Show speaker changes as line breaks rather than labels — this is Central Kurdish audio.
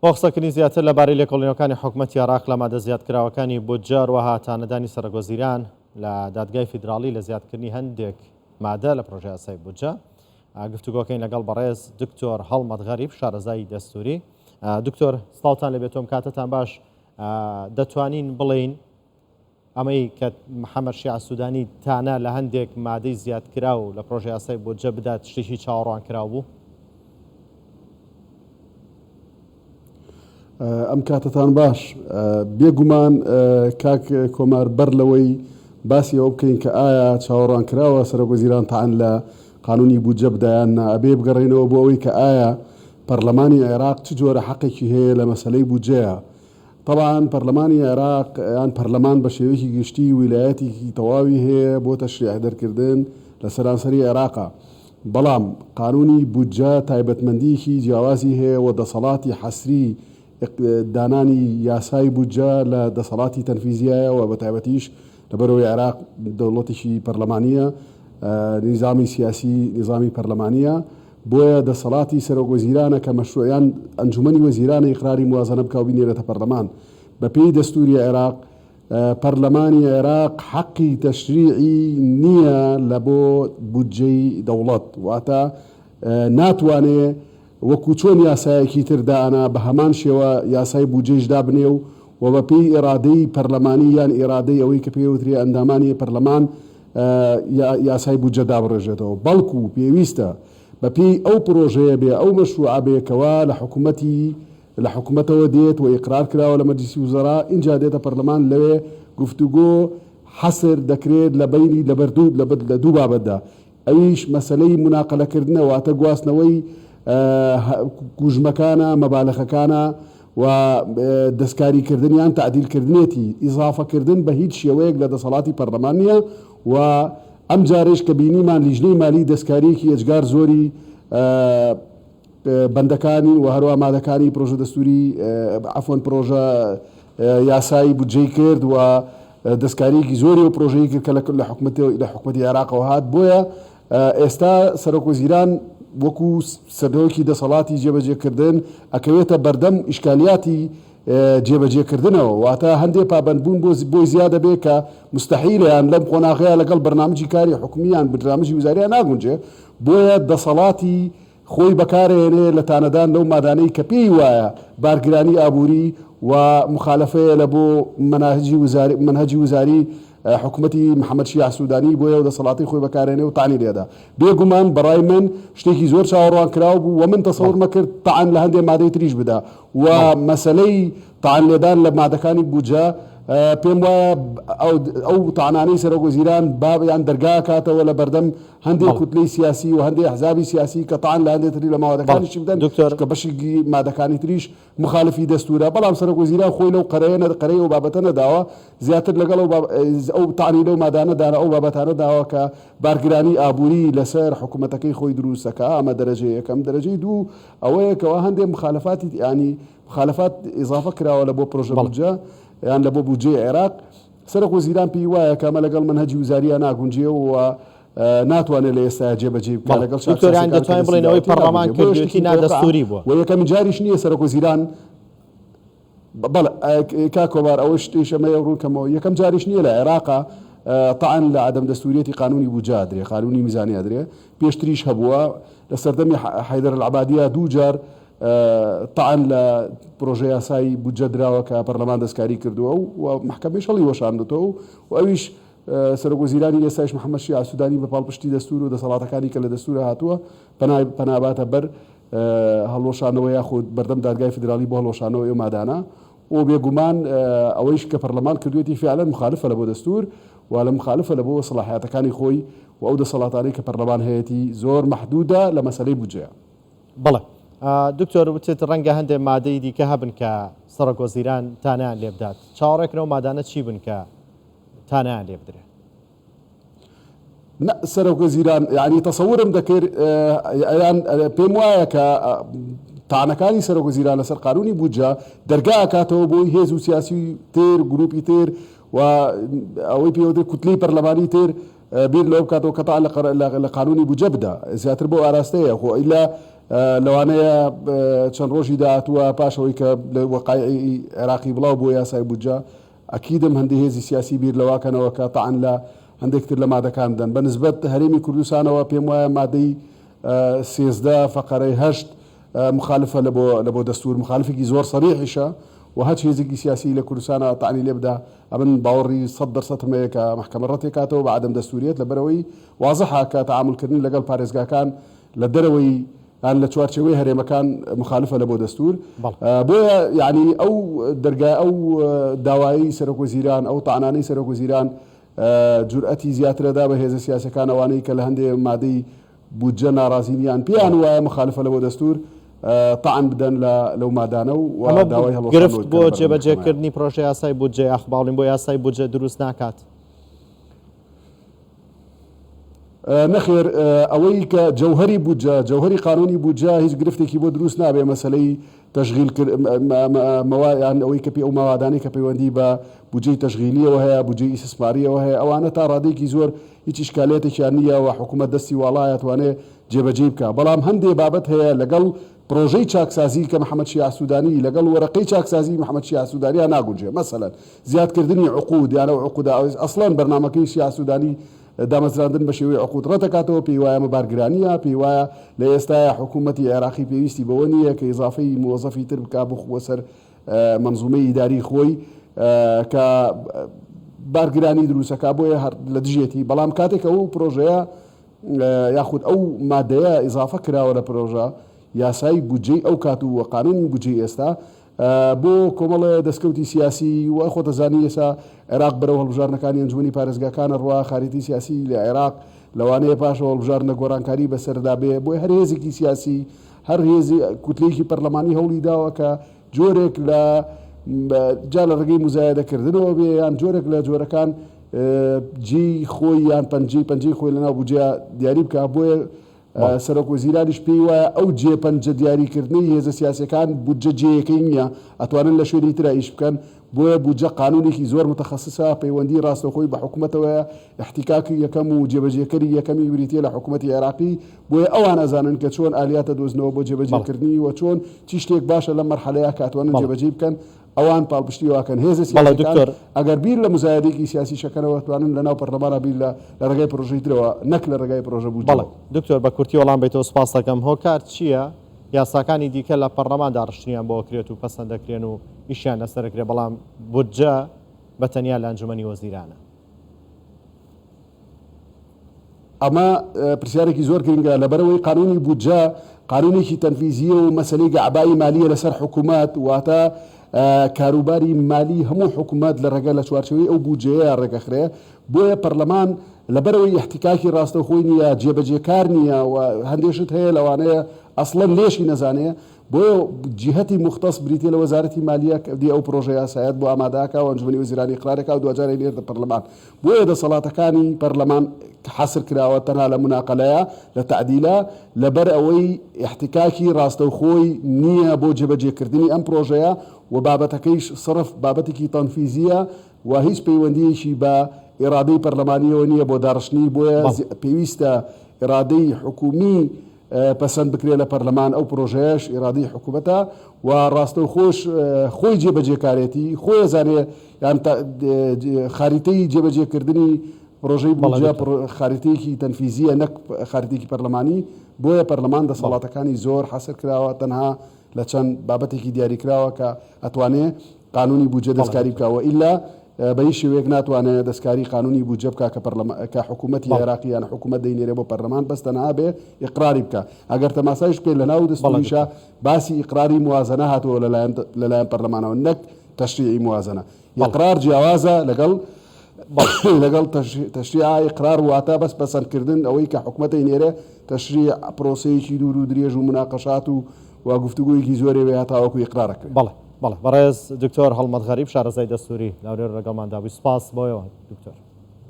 بۆقسەکردنی زیاتر لەبارەی لێکۆڵینەوەکانی حکوومەتی عێراق لە مادە زیادکراوەکانی بودجە و هاتانەدانی سەرۆکوەزیران لە دادگای فیدراڵی لە زیادکردنی هەندێک مادە لە پرۆژەی یاسای بودجە گفتوگۆکەین لەگەڵ بەڕێز دکتۆر هەڵمەت غەریب شارەزای دەستوری. دکتۆر سڵاوتان لەبێتۆم کاتتان باش. دەتوانین بڵین ئەمەی کە محەممەد شیع سوودانی تانە لە هەندێک مادەی زیادکراو لە پرۆژەی یاسای بودجە بدات شتێکی چاوەڕوان کراو بوو؟
ئەم کاتتان باش بێگومان کاک کۆمار بەر لەوەی باسی ئەوە بکەین کە ئایا چاوەڕوان کراوە سەرۆکوەزیران تاعن لە قانونی بودجە بدایان نا ئەبێ بگەڕێنەوە بۆ ئەوەی کە ئایا پەرلەمانی عێراق چ جۆرە حەقێکی هەیە لە مەسەلەی بودجەیە. طبعا پەرلەمانی عێراق یان پەرلەمان بە شێوەیەکی گشتی ویلایەتێکی تەواوی هەیە بۆ تەشریع دەرکردن لە سەرانسەری عێراقا، بەڵام قانونی بودجە تایبەتمەندیەکی جیاوازی هەیە و دەسەڵاتی حەسری دانانی یاسای بودجە لە دەسەڵاتی تەنفیزیایە و بە تایبەتیش لەبەرەوەی عێراق دەوڵەتێکی پەرلەمانیە، نظامی سیاسی نظامی پەرلەمانیە، بۆیە دەسەڵاتی سەرۆکوەزیرانە کە مەشروعیان ئەنجومەنی وەزیرانە ئیقراری موازنە بکە و بینێرێتە پەرلەمان. بە پێی دەستوری عێراق پەرلەمانی عێراق حەقی تەشریعی نییە لە بۆ بودجەی دەوڵەت، واتە ناتوانێ وەکو چۆن یاسایەکی تردانا بە هەمان شێوە یاسای بودجەیش دابنێ و بە پێی ئێرادەی پەرلەمانی یان ئێرادەی ئەوەی کە پێوتری ئەندامانی پەرلەمان یاسای بودجە دابڕێژێتەوە، بەڵکو پێویستە بە پێی ئەو پرۆژەیە بێ ئەو مەشروعە بێکەوە لە حکوومەتەوە دێت و ئیقرار کراوە لە مەجلیسی وزەرا، اینجا دێتە پەرلەمان، لەوێ گفتوگۆ حەسر دەکرێت لە بینی لە دوو بابەتدا. ئەویش مەسەلەی مناقەلەکردنە، واتە گواستنەوەی کوژمەکانە مەبالەخەکانە و دەستکاریکردنیان تعدیلکردنێتی ئیزافەکردن بە هیچ شێوەیەک لە دەسەڵاتی پەرلەمان نییە و ئەم جارێش کە بینیمان لیژنەی مالی دەستکاریەکی ئەجگار زۆری بەندەکانی و هەروە مادەکانی پرۆژە دەستوری عەفوەن پرۆژە یاسایی بودجەی کرد و دەستکاریەکی زۆری و پرۆژەی کرد کە لە حکوومەتی عێراقەوە هات. بۆیە ئێستا سەرۆکوەزیران وەکو سەردەوەکی دەسەڵاتی جێبەجێکردن ئەکەوێتە بەردەم ئیشکالیاتی جێبەجێکردنەوە، واتە هەندێک پابەندبوون بۆی زیادە بێ کە مستەحیلەیان لەم قۆناغەیە لەگەڵ بەرنامجی کاری حکومیان بەرنامجی وزاریان ناگونجێ، بۆیە دەسەڵاتی خۆی بەکارهێنێ لە تانەدان لەو مادانەی کە پێی وایە بارگرانی ئابووری و مخالفەیە لە بۆ منهەجی وزاری حکوومەتی محەممەد شیع سوودانی، بۆیە و دەسەڵاتی خۆی بەکارێنێ و تاعنی لێدا. بێگومان بەڕای من شتێکی زۆر چاوەڕوان کراو بوو و من تەسەوڕ مەکرد تاعن لە هەندێک مادەی تریش بدا و مەسەلەی تاعن لێدان لە مادەکانی بودجە پێم وایە ئەو تاعنانەی سەرۆکوەزیران بابیان دەرگا کاتەوە لە بەردەم هەندێک کوتلەی سیاسی و هەندێک ئەحزابی سیاسی کە تاعن لە هەندێک تری لە مادەکانیشی بدەن کە بەشی مادەکانی تریش مخالفی دەستورە، بەڵام سەرۆکوەزیران خۆی لەو قەرەیە و بابەتە نەداوە، زیاتر لەگەڵ ئەو تاعنی لەو مادانەدانا ئەو بابەتانە داوە کە بارگرانی ئابووری لەسەر حکوومەتەکەی خۆی دروستەکە. ئەمە دەرەجەی یەکەم. دەرەجەی دوو ئەوەیە کەەوە هەندێک مخالفاتی ینی مخالفات ئیزافە کراوە لە بۆ پرۆژە بودجە یان لە بۆ بودجەی عێراق. سەرۆکوەزیران پێی وایە کە ئەمە لەگەڵ منهەجی وزاریە ناگونجێ و ناتوانێت لە ئێستا جێبەجێ بکات لەگەڵ
دکتۆریان دەتوانین بڵێن ئەوەی پەرلەمان کردوێتی نادەستوری بووە
و یەکەمین جاریش نییە سەرۆکوەزیران بەڵێ کا کۆبار ئەوە شتێش ئەمە ڕووکەمەوە یەکەم جاریش نییە لە عێراقا طعن لە عەدەم دەستوریەتی قانونی بودجە درێ، قانونی میزانیا درێ، پێشتریش هەبووە لە سەردەمی حەیدەر العەبادیە دوو جار طعن لە پرۆژە یاسایی بودجە دراوە کە پەرلەمان دەستکاری کردووە و محکەمەی شەڵی وەشاندوتەوە و ئەویش سەرۆکوەزیرانی ئێستاش محەممەد شیع سوودانی بە پاڵپشتی دەستور و دەسەڵاتەکانی کە لە دەستورە هاتووە پەناباتە بەر هەڵوەشانەوە یاخود بەردەم دادگای فیدراڵی بۆ هەڵوەشانەوە ئێو مادانە و بێگومان ئەوەیش کە پەرلەمان کردوێتی فعلەن مخالفە لە بۆ دەستور و لە مخالفە لە بۆ سەلاحیاتەکانی خۆی و ئەو دەسەڵاتانەی کە پەرلەمان هەیەی زۆر مەحدودە لە مەسەلەی بودجەیە.
بەڵێ دکتۆر وتێت ڕەنگە هەندێک مادەی دیکە هەبن کە سەرۆکوەزیران تانیان لێ بدات، چاوەڕێکەوە مادانە چی بن کە تانیان لێ بدرێت؟
سەرۆکوەزیران ینی تەسەورم دەکرد یان پێم وایە کە تاعنەکانی سەرۆکوەزیران لەسەر قانونی بودجە دەرگا کاتەوە بۆی هێز و سیاسی تر گروپی تر و ئەوەی پێوتر کوتلەی پەرلەمانی تر بیر لەو کاتەوە کەتا لە قانونی بودجە بدا زیاتر بۆ ئاراستەیە خۆ ئیلا لەوانەیە چەند ڕۆژی داهاتووە پاشەوەی کە لە وەقایعی عێراقی بڵاو بۆ یاسای بودجە ئەکیدم هەندێک هێزی سیاسی بیر لەواکەنەوە کە تەعەن لە هەندێکتر لە مادەکان بدەن بە نسبەت هەرێمی کوردستانەوە پێم وایە مادەی 13 فەقەرەی 8 مخالفە لە بۆ دەستور مخالفێکی زۆر سەریحیشە و هەچ هێزێکی سیاسی لە کوردستانە تەعەنی لێ بدا ئەمن باوەڕی 100% هەمەیە کە محکەمە ڕەتێکاتەوە بە عەدەم دەستوریەت لەبەرەوەی وازەحە کە تەعاملکردن لەگەڵ پارێزگاکان لە دەرەوەی یان لە چوارچێوەی هەرێمەکان مخالفە لە بۆ دەستور بۆیە یعنی ئەو دەرگای ئەو داوایی سەرۆکوەزیران ئەو تەعانانەی سەرۆکوەزیران جورئەتی زیاترەدا بە هێزە سیاسەکان ئەوانەی کە لە هەندێک مادەی بودجە ناڕازینیان پێیان وایە مخالفە لە بۆ دەستور تەعەن بدەن لەو مادانە و داوای هەڵوەشان
گرفت بۆ جێبەجێکردنی پرۆژەی یاسای بودجە ئەخباڵین بۆ یاسای بودجە دروست ناکات.
نەخێر ئەوەی کە جەوهری بودجە جەوهری قانونی بودجە هیچ گرفتێکی بۆ دروست نابێ مەسلەی تەشغیل یان ئەوەی کە ئەو ماوادانەی کە پەیوەندی بە بودجەی تەشغیلیەوە هەیە بودجەی ئیسtisماریەوە هەیە ئەوانە تا ڕادێکی زۆر هیچ ئیشکالێتێکیان نییە و حکوومەت دەستی وڵایە توانێت جێبەجێ بکە بەڵام هەندێک بابەت هەیە لەگەڵ پرۆژەی چاکسازی کە محەممەد شیع سوودانی لەگەڵ وەرەقەی چاکسازی محەممەد شیع سوودانیان ناگونجێ مەسەلەن زیادکردنی عقود یانە عقودا ئەسڵەن بەرنامەکەی شیع سوودانی دامەزراندن بە شێوەی عقود ڕەتەکاتەوە پێی وایە مەبارگرانیە پێی وایە لە ئێستاە حکوومەتی عێراقی پێویستی بەوە نییە کە ئیزافەی موظفی تر بک بخوە سەر منزومەی ئیداری خۆی کە بارگرانی دروستەکە بۆیە لە دژێتی بەڵام کاتێک ئەو پرۆژەیە یاخود ئەو مادەیە ئیزافە کراوە لە پرۆژە یاسای بودجەی ئەو کات و قانونی بودجەی ئێستا بۆ کۆمەڵە دەستکەوتی سیاسی و خۆتەزانی ئێستا عێراق بەرەو هەڵبژارنەکانی ئەنجومەنی پارێزگاکانە ڕوا خاریتی سیاسی لە عێراق لەوانەیە پاشەوە هەڵبژارنە گۆڕانکاری بەسەردا بێ بۆی هەر هێزێکی سیاسی هەر هێزی کوتلەیەکی پەرلەمانی هەوڵی داوە کە جۆرێک لە جا لە ڕێگەی مزایدەکردنەوە بێ یان جۆرێک لە جۆرەکان جێی خۆی یان پەنجەی خۆی لەناو بودجە دیاری بکە بۆیە سەرۆکوەزیرانیش پێی وایە ئەو جێپەنجە دیاریکردنی هێزە سیاسەکان بودجە جێیەکەی نییە ئەتوانن لە شوێنی ترا ئیش بکەن بۆیە بودجە قانونێکی زۆر متخصصە پەیوەندی ڕاستەخۆی بە حکوومەتەوە احتیکاکی یەکەم و جێبەجێکەری یەکەمی بریتە لە حکوومەتی عێراقی بۆیە ئەوان ئەزانن کە چۆن ئالیاتە دۆزنەوە بۆ جێبەجێکردنی و چۆن چی شتێک باشە لە مەرحەلەیە کاتوانن جێبەجێ بکەن ئەوان پاڵپشتی واکەن هێزە سیاسەکان ئەگەر بیر لە مزایدێکی سیاسی شەکەنەوە توانن لەناو پەرلەمانە بیر لە ڕێگای پرۆژەی ترەوە نەک لە ڕێگای پرۆژە بودجە.
دکتۆر بە کورتی وەڵام بیتەوە سپاس دەکەم هۆکار چییە یاساکانی دیکە لە پەرلەماندا ڕشتنیان بۆ کرێت و پەسەند دەکرێن و ئیشیان لەسەرکرێ بەڵام بودجە بە تەنیا لە ئەنجومەنی وەزیرانە.
ئەمە پرسیارێکی زۆر گرنگە لەبەرەوەی قانونی بودجە قانونێکی تەنفیزیە و مەسەلەی گەعبایی مالیە لەسەر حکوومەت واتە کاروباری مالی هەموو حکوومەت لە ڕێگە لە چوارچەوەی ئەو بودجەیە ڕێگەخرێ بۆیە پەرلەمان لەبەرەوەی احتیکاکی ڕاستەخۆی نییە جێبەجێکار نییە و هەندێشت هەیە لەوانەیە ئەسڵەن لێشی نەزانێ بۆیە جیهەتی مختص بریتە لە وەزارەتی مالیە دی ئەو پرۆژە یاسایەت بۆ ئامادەکە و ئەنجومەنی وەزیرانی قرارێکا و دوجارە لێرە پەرلەمان بۆیە دەسەڵاتەکانی پەرلەمان حەسر کراوە تەنها لە مناقەلەیە لە تعدیلە لەبەر ئەوەی احتیکاکی ڕاستەوخۆی نییە بۆ جێبەجێکردنی ئەم پرۆژەیە و بابەتەکەیش صرف بابەتێکی تەنفیزیە و هیچ پەیوەندیەکی بە ئێرادەی پەرلەمانیەوە نییە بۆ داڕشتنی بۆیە پێویستە ئێرادەی حکومی پەسەند بکرێت لە پەرلەمان ئەو پرۆژەیەش ئێرادەی حکوومەتە و ڕاستەوخۆش خۆی جێبەجێکارێتی خۆی زانێ یان خاریتەی جێبەجێکردنی پرۆژەی بودجە خاریتەیەکی تەنفیزیە نەک خاریتێکی پەرلەمانی بۆیە پەرلەمان دەسەڵاتەکانی زۆر حەسر کراوە تەنها لە چەند بابەتێکی دیاریکراوە کە ئەتوانێ قانونی بودجە دەستکاری بکەوە ئیلا بە هیچ شێوەیەک ناتوانێت دەستکاری قانونی بودجە بکە کە حکوومەتی عێراقی یان حکوومەت دەینێرێ بۆ پەرلەمان بەس تەنها بێ ئیقراری بکە ئەگەر تەماسایش پێ لە ناو دەستوریشە باسی ئیقراری موازنە هاتووە لەلایەن پەرلەمانەوە نەک تەشریعی موازنە ئیقرار جیاوازە لەگەڵ تەشریع ئیقرار واتە بەس پەسەندکردن ئەوەی کە حکوومەتی نێرێ تەشریع پرۆسەیەکی دوور و درێژ و مناقەشات و گفتوگویەکی زۆرێ وێ هاتاوەکو ئیقرارەکە.
بەڵێ بەڕێز دکتۆر هەڵمەت غەریب شارەزای دەستوری لاورێ ڕێگەڵماندا بووی سپاس بۆیەوە دکتۆر.